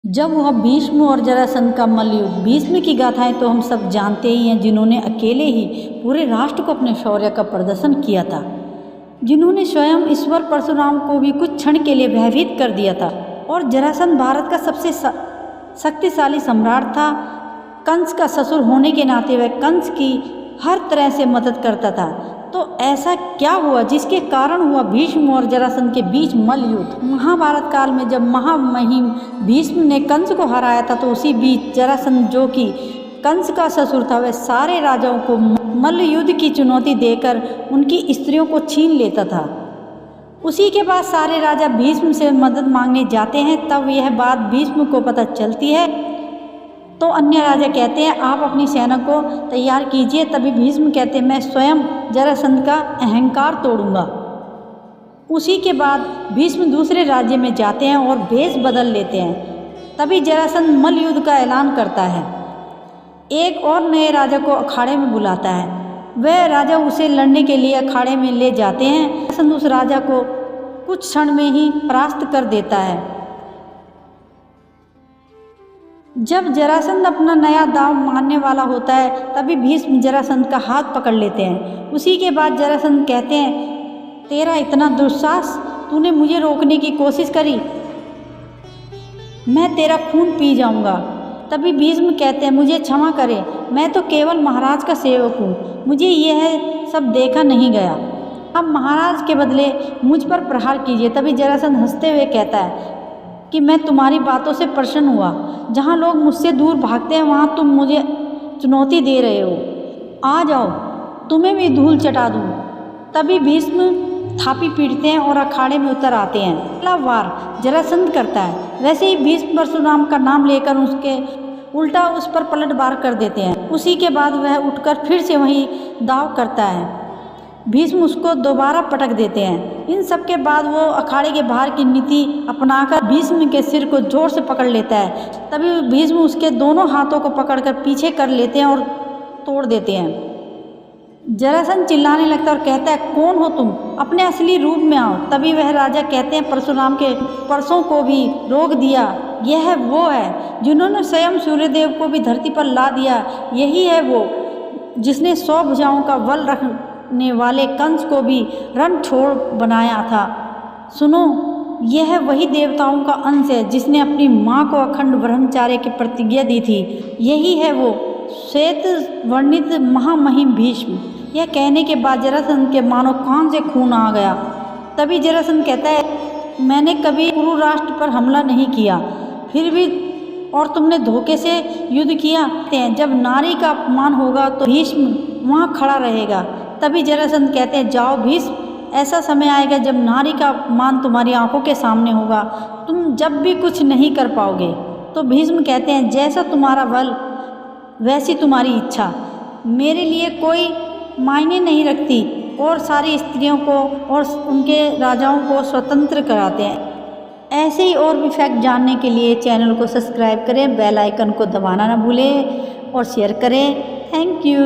जब वह भीष्म और जरासंध का मल्लयुद्ध। भीष्म की गाथाएं तो हम सब जानते ही हैं, जिन्होंने अकेले ही पूरे राष्ट्र को अपने शौर्य का प्रदर्शन किया था, जिन्होंने स्वयं ईश्वर परशुराम को भी कुछ क्षण के लिए भयभीत कर दिया था। और जरासंध भारत का सबसे शक्तिशाली सम्राट था। कंस का ससुर होने के नाते वह कंस की हर तरह से मदद करता था। तो ऐसा क्या हुआ जिसके कारण हुआ भीष्म और जरासंध के बीच मल्लयुद्ध। महाभारत काल में जब महामहिम भीष्म ने कंस को हराया था, तो उसी बीच जरासंध, जो कि कंस का ससुर था, वह सारे राजाओं को मल्लयुद्ध की चुनौती देकर उनकी स्त्रियों को छीन लेता था। उसी के बाद सारे राजा भीष्म से मदद मांगने जाते हैं। तब यह बात भीष्म को पता चलती है, तो अन्य राजा कहते हैं आप अपनी सेना को तैयार कीजिए। तभी भीष्म कहते हैं मैं स्वयं जरासंध का अहंकार तोड़ूंगा। उसी के बाद भीष्म दूसरे राज्य में जाते हैं और भेष बदल लेते हैं। तभी जरासंध मल्लयुद्ध का ऐलान करता है। एक और नए राजा को अखाड़े में बुलाता है। वह राजा उसे लड़ने के लिए अखाड़े में ले जाते हैं। जरासंध उस राजा को कुछ क्षण में ही परास्त कर देता है। जब जरासंध अपना नया दांव मारने वाला होता है, तभी भीष्म जरासंध का हाथ पकड़ लेते हैं। उसी के बाद जरासंध कहते हैं तेरा इतना दुस्साहस, तूने मुझे रोकने की कोशिश करी, मैं तेरा खून पी जाऊंगा। तभी भीष्म कहते हैं मुझे क्षमा करें, मैं तो केवल महाराज का सेवक हूँ, मुझे यह सब देखा नहीं गया। अब महाराज के बदले मुझ पर प्रहार कीजिए। तभी जरासंध हंसते हुए कहता है कि मैं तुम्हारी बातों से प्रसन्न हुआ। जहाँ लोग मुझसे दूर भागते हैं, वहाँ तुम मुझे चुनौती दे रहे हो। आ जाओ, तुम्हें भी धूल चटा दूँ। तभी भीष्म थापी पीटते हैं और अखाड़े में उतर आते हैं। पहला वार जरासंध करता है। वैसे ही भीष्म परशुराम का नाम लेकर उसके उल्टा उस पर पलटवार कर देते हैं। उसी के बाद वह उठकर फिर से वही दाव करता है। भीष्म उसको दोबारा पटक देते हैं। इन सब के बाद वो अखाड़े के बाहर की नीति अपनाकर भीष्म के सिर को जोर से पकड़ लेता है। तभी भीष्म उसके दोनों हाथों को पकड़कर पीछे कर लेते हैं और तोड़ देते हैं। जरासंध चिल्लाने लगता है और कहता है कौन हो तुम, अपने असली रूप में आओ। तभी वह राजा कहते हैं परशुराम के परसों को भी रोक दिया। यह वो है जिन्होंने स्वयं सूर्यदेव को भी धरती पर ला दिया। यही है वो जिसने 100 भुजाओं का बल रखने वाले कंस को भी रणछोड़ बनाया था। सुनो, यह वही देवताओं का अंश है जिसने अपनी माँ को अखंड ब्रह्मचार्य की प्रतिज्ञा दी थी। यही है वो श्वेत वर्णित महामहिम भीष्म। यह कहने के बाद जरासंध के मानो कान से खून आ गया। तभी जरासंध कहता है मैंने कभी कुरु राष्ट्र पर हमला नहीं किया, फिर भी और तुमने धोखे से युद्ध किया। जब नारी का अपमान होगा तो भीष्म वहाँ खड़ा रहेगा। तभी जरासंध कहते हैं जाओ भीष्म, ऐसा समय आएगा जब नारी का अपमान तुम्हारी आंखों के सामने होगा, तुम जब भी कुछ नहीं कर पाओगे। तो भीष्म कहते हैं जैसा तुम्हारा बल वैसी तुम्हारी इच्छा, मेरे लिए कोई मायने नहीं रखती। और सारी स्त्रियों को और उनके राजाओं को स्वतंत्र कराते हैं। ऐसे ही और भी फैक्ट जानने के लिए चैनल को सब्सक्राइब करें, बेल आइकन को दबाना ना भूलें और शेयर करें। Thank you.